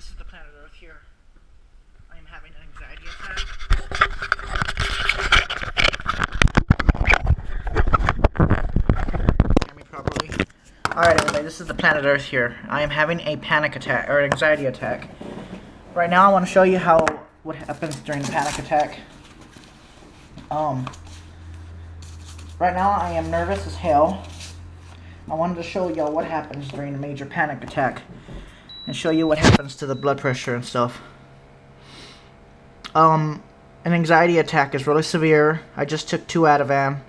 This is the planet Earth here. I am having an anxiety attack. Hear me properly? Alright, everybody, this is the planet Earth here. I am having a panic attack, or an anxiety attack. Right now, I want to show you what happens during the panic attack. Right now, I am nervous as hell. I wanted to show y'all what happens during a major panic attack. And show you what happens to the blood pressure and stuff. An anxiety attack is really severe. I just took 2 Ativan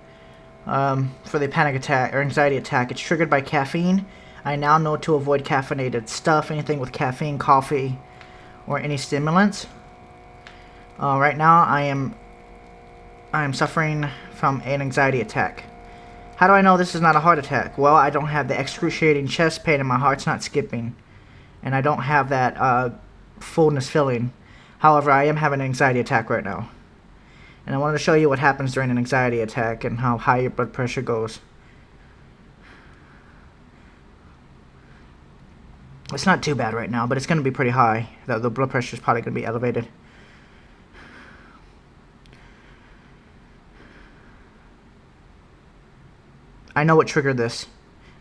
for the panic attack or anxiety attack. It's triggered by caffeine. I now know to avoid caffeinated stuff, anything with caffeine, coffee, or any stimulants. Right now I am suffering from an anxiety attack. How do I know this is not a heart attack? Well, I don't have the excruciating chest pain and my heart's not skipping. And I don't have that fullness feeling. However, I am having an anxiety attack right now. And I wanted to show you what happens during an anxiety attack and how high your blood pressure goes. It's not too bad right now, but it's going to be pretty high. The blood pressure is probably going to be elevated. I know what triggered this.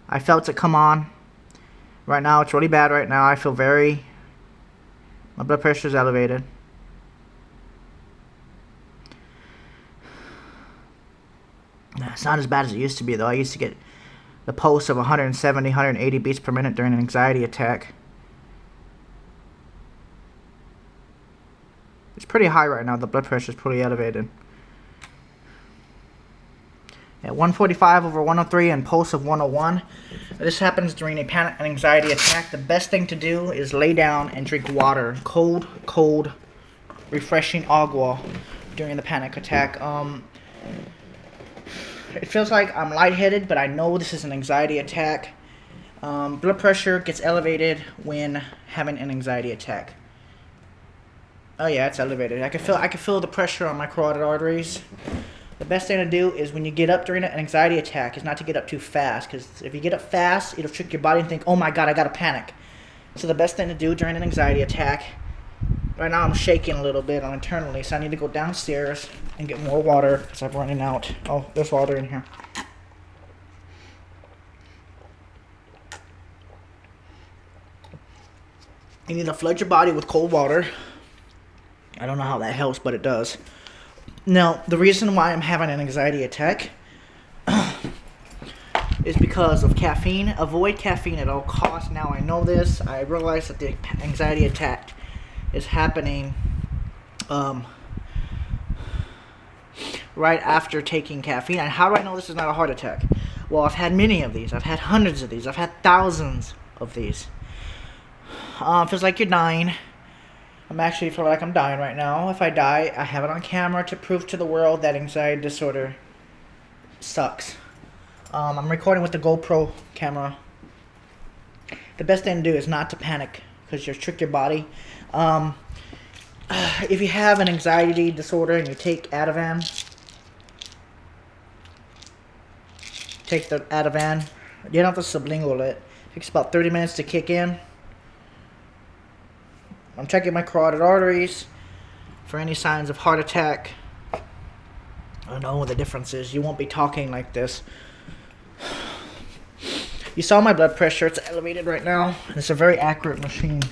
I felt it come on. Right now, it's really bad right now. I feel my blood pressure is elevated. It's not as bad as it used to be, though. I used to get the pulse of 170, 180 beats per minute during an anxiety attack. It's pretty high right now. The blood pressure is pretty elevated. At 145 over 103 and pulse of 101. This happens during an anxiety attack. The best thing to do is lay down and drink water. Cold, refreshing agua during the panic attack. It feels like I'm lightheaded, but I know this is an anxiety attack. Blood pressure gets elevated when having an anxiety attack. Oh yeah, it's elevated. I can feel the pressure on my carotid arteries. The best thing to do is when you get up during an anxiety attack is not to get up too fast, because if you get up fast, it'll trick your body and think, oh my god, I gotta panic. So the best thing to do during an anxiety attack, right now I'm shaking a little bit internally, so I need to go downstairs and get more water because I'm running out. Oh, there's water in here. You need to flood your body with cold water. I don't know how that helps, but it does. Now, the reason why I'm having an anxiety attack is because of caffeine. Avoid caffeine at all costs. Now I know this. I realize that the anxiety attack is happening right after taking caffeine. And how do I know this is not a heart attack? Well, I've had many of these. I've had hundreds of these. I've had thousands of these. Feels like you're dying. I'm actually feel like I'm dying right now. If I die, I have it on camera to prove to the world that anxiety disorder sucks. I'm recording with the GoPro camera. The best thing to do is not to panic, because you'll trick your body. If you have an anxiety disorder and you take Ativan, take the Ativan. You don't have to sublingual it. It takes about 30 minutes to kick in. I'm checking my carotid arteries for any signs of heart attack. I know what the difference is. You won't be talking like this. You saw my blood pressure. It's elevated right now. It's a very accurate machine.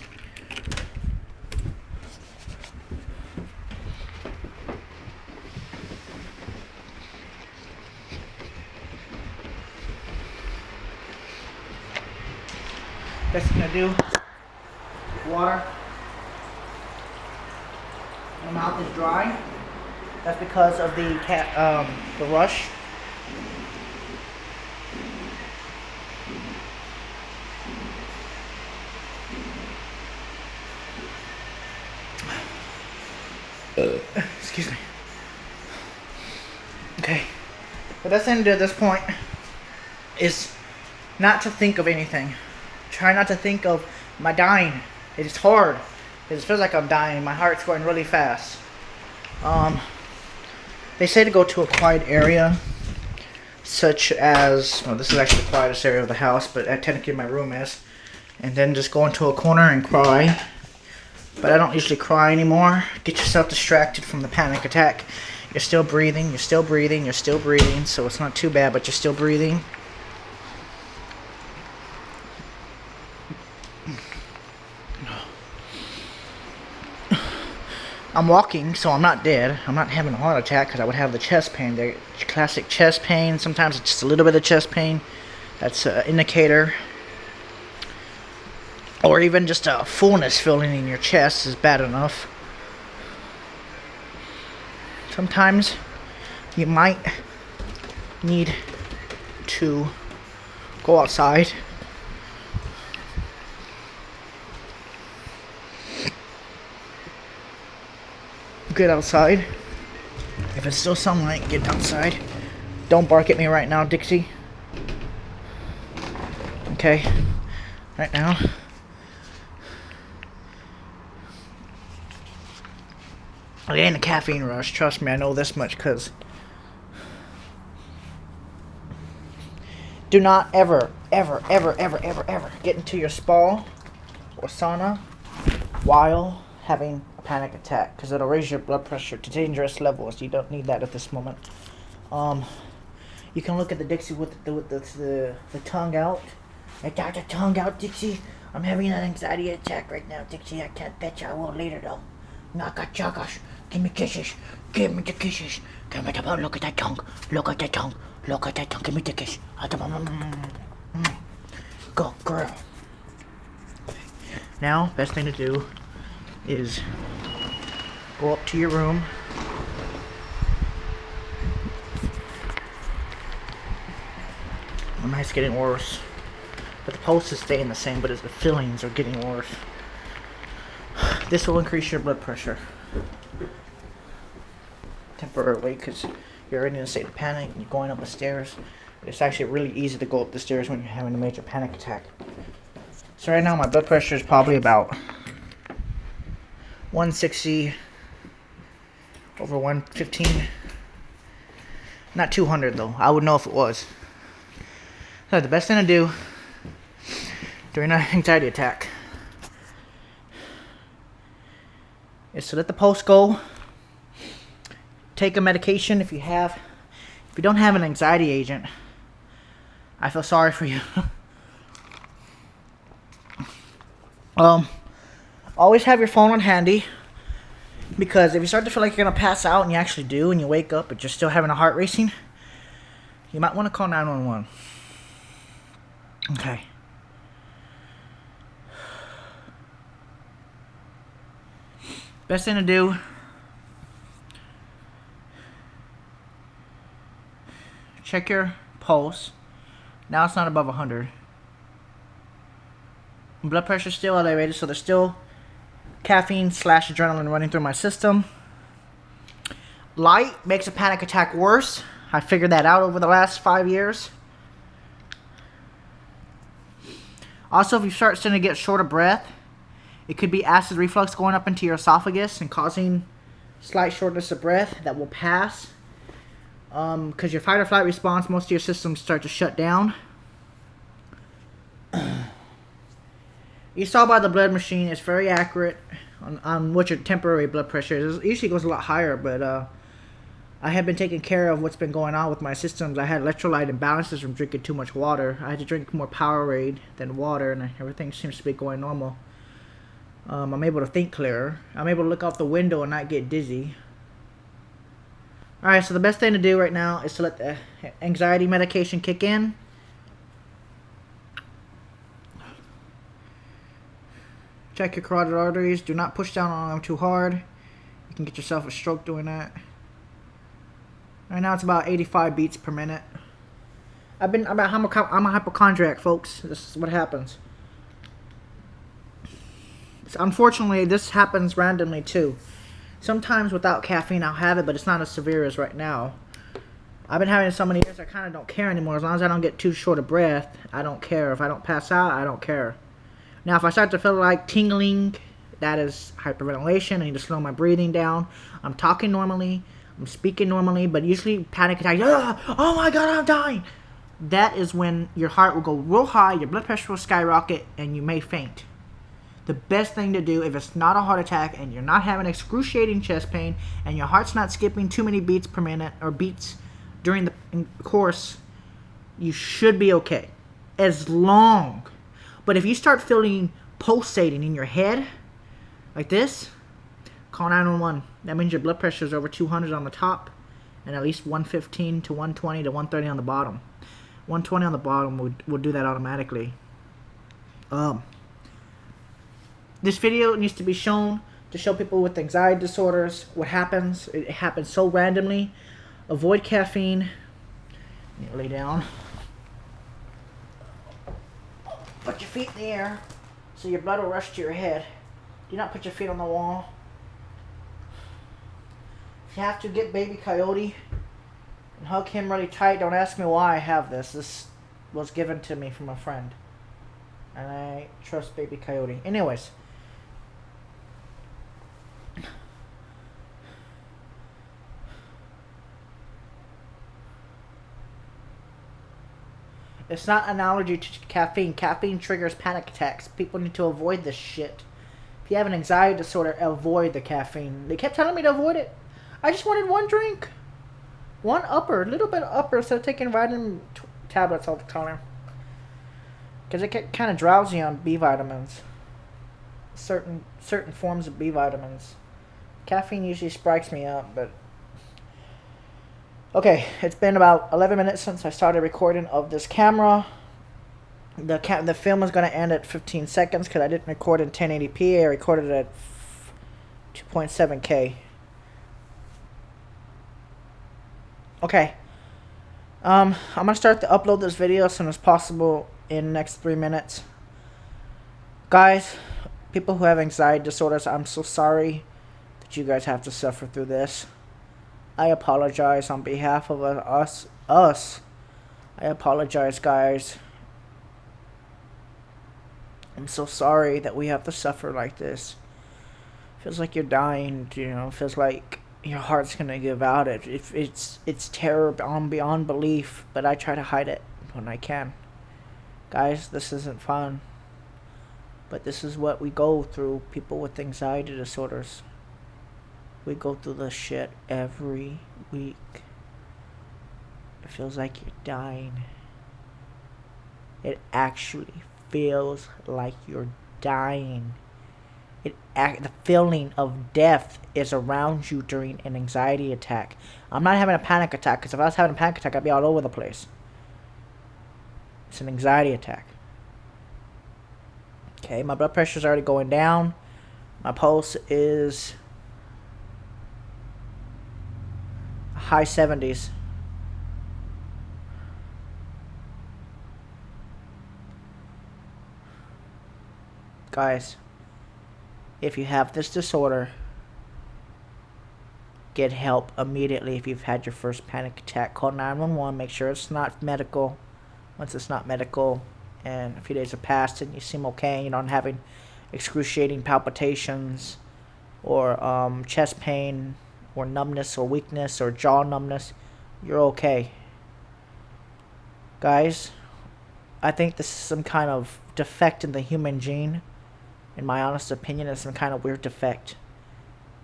Best thing to do, water. My mouth is dry. That's because of the rush. Excuse me. Okay. The best thing to do at this point is not to think of anything. Try not to think of, am I dying? It's hard. It feels like I'm dying. My heart's going really fast. They say to go to a quiet area, such as, well, this is actually the quietest area of the house, but technically my room is. And then just go into a corner and cry. But I don't usually cry anymore. Get yourself distracted from the panic attack. You're still breathing, you're still breathing, you're still breathing, so it's not too bad, but you're still breathing. I'm walking, so I'm not dead. I'm not having a heart attack because I would have the chest pain. The classic chest pain. Sometimes it's just a little bit of chest pain. That's an indicator. Or even just a fullness feeling in your chest is bad enough. Sometimes you might need to go outside. Get outside. If it's still sunlight, get outside. Don't bark at me right now, Dixie. Okay. Right now. I ain't a caffeine rush. Trust me, I know this much, because do not ever get into your spa or sauna while having a panic attack, because it'll raise your blood pressure to dangerous levels. You don't need that at this moment. You can look at the Dixie with the tongue out. I got the tongue out, Dixie. I'm having an anxiety attack right now, Dixie. I can't bet you I will later, though. Naka chakas. Give me kisses. Give me the kisses. Give me the bone. Look at that tongue. Look at that tongue. Look at that tongue. Give me the kiss. Go, girl. Now, best thing to do is go up to your room. My night's getting worse. But the pulse is staying the same, but the feelings are getting worse. This will increase your blood pressure temporarily, because you're already in a state of panic and you're going up the stairs. It's actually really easy to go up the stairs when you're having a major panic attack. So right now my blood pressure is probably about 160 over 115. Not 200 though. I would know if it was. So the best thing to do during an anxiety attack is to let the pulse go. Take a medication if you have. If you don't have an anxiety agent, I feel sorry for you. Always have your phone on handy, because if you start to feel like you're gonna pass out and you actually do, and you wake up but you're still having a heart racing, you might want to call 911. Okay. Best thing to do, check your pulse. Now it's not above 100. Blood pressure is still elevated, so there's still caffeine / adrenaline running through my system. Light makes a panic attack worse. I figured that out over the last 5 years. Also, if you start to get short of breath, it could be acid reflux going up into your esophagus and causing slight shortness of breath that will pass. Because your fight or flight response, most of your systems start to shut down. You saw by the blood machine, it's very accurate on what your temporary blood pressure is. It usually goes a lot higher, but I have been taking care of what's been going on with my systems. I had electrolyte imbalances from drinking too much water. I had to drink more Powerade than water, and everything seems to be going normal. I'm able to think clearer. I'm able to look out the window and not get dizzy. Alright, so the best thing to do right now is to let the anxiety medication kick in. Check your carotid arteries. Do not push down on them too hard. You can get yourself a stroke doing that. Right now it's about 85 beats per minute. I'm a hypochondriac, folks. This is what happens. So unfortunately, this happens randomly too. Sometimes without caffeine I'll have it, but it's not as severe as right now. I've been having it so many years I kind of don't care anymore. As long as I don't get too short of breath, I don't care. If I don't pass out, I don't care. Now if I start to feel like tingling, that is hyperventilation. I need to slow my breathing down. I'm talking normally. I'm speaking normally, but usually panic attacks, oh my god, I'm dying. That is when your heart will go real high, your blood pressure will skyrocket, and you may faint. the best thing to do if it's not a heart attack and you're not having excruciating chest pain and your heart's not skipping too many beats per minute or beats during the course, you should be okay. As long. But if you start feeling pulsating in your head like this, call 911. That means your blood pressure is over 200 on the top and at least 115 to 120 to 130 on the bottom. 120 on the bottom will do that automatically. This video needs to be shown to show people with anxiety disorders what happens. It happens so randomly. Avoid caffeine. Lay down. Put your feet in the air so your blood will rush to your head. Do not put your feet on the wall. If you have to, get Baby Coyote and hug him really tight. Don't ask me why I have this. This was given to me from a friend. And I trust Baby Coyote. Anyways. It's not an allergy to caffeine. Caffeine triggers panic attacks. People need to avoid this shit. If you have an anxiety disorder, avoid the caffeine. They kept telling me to avoid it. I just wanted one drink. One upper. A little bit upper instead of taking vitamin tablets all the time. Because I get kind of drowsy on B vitamins. Certain forms of B vitamins. Caffeine usually spikes me up, but... Okay, it's been about 11 minutes since I started recording of this camera. The film is going to end at 15 seconds because I didn't record in 1080p. I recorded it at 2.7K. Okay. I'm going to start to upload this video as soon as possible in the next 3 minutes. Guys, people who have anxiety disorders, I'm so sorry that you guys have to suffer through this. I apologize on behalf of us. I apologize, guys. I'm so sorry that we have to suffer like this. Feels like you're dying, you know. Feels like your heart's gonna give out. It's terror beyond belief, but I try to hide it when I can. Guys, this isn't fun. But this is what we go through, people with anxiety disorders. We go through this shit every week. It feels like you're dying. It actually feels like you're dying. The feeling of death is around you during an anxiety attack. I'm not having a panic attack, because if I was having a panic attack, I'd be all over the place. It's an anxiety attack. Okay, my blood pressure's already going down. My pulse is high 70s. Guys, if you have this disorder, get help immediately. If you've had your first panic attack, call 911. Make sure it's not medical. Once it's not medical and a few days have passed and you seem okay, you're not having excruciating palpitations or chest pain or numbness or weakness or jaw numbness, you're okay. Guys, I think this is some kind of defect in the human gene. In my honest opinion, it's some kind of weird defect,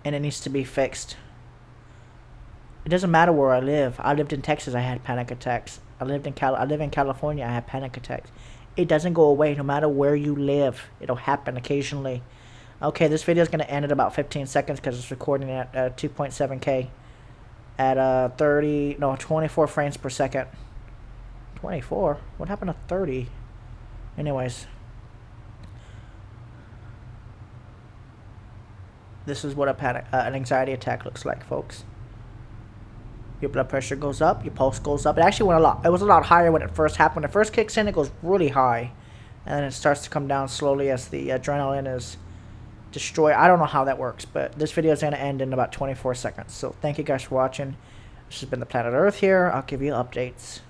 and it needs to be fixed. It doesn't matter where I live. I lived in Texas, I had panic attacks. I live in California, I had panic attacks. It doesn't go away no matter where you live. It'll happen occasionally. Okay, this video is going to end at about 15 seconds because it's recording at 2.7K at 24 frames per second. 24? What happened to 30? Anyways. This is what an anxiety attack looks like, folks. Your blood pressure goes up, your pulse goes up. It actually went it was a lot higher when it first happened. When it first kicks in, it goes really high. And then it starts to come down slowly as the adrenaline is destroyed. I don't know how that works, but this video is going to end in about 24 seconds. So thank you guys for watching. This has been the Planet Earth here. I'll give you updates.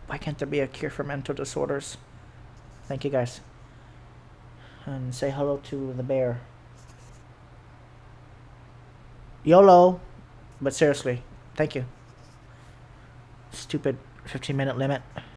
Why can't there be a cure for mental disorders? Thank you guys. And say hello to the bear. YOLO. But seriously, thank you. Stupid 15-minute limit.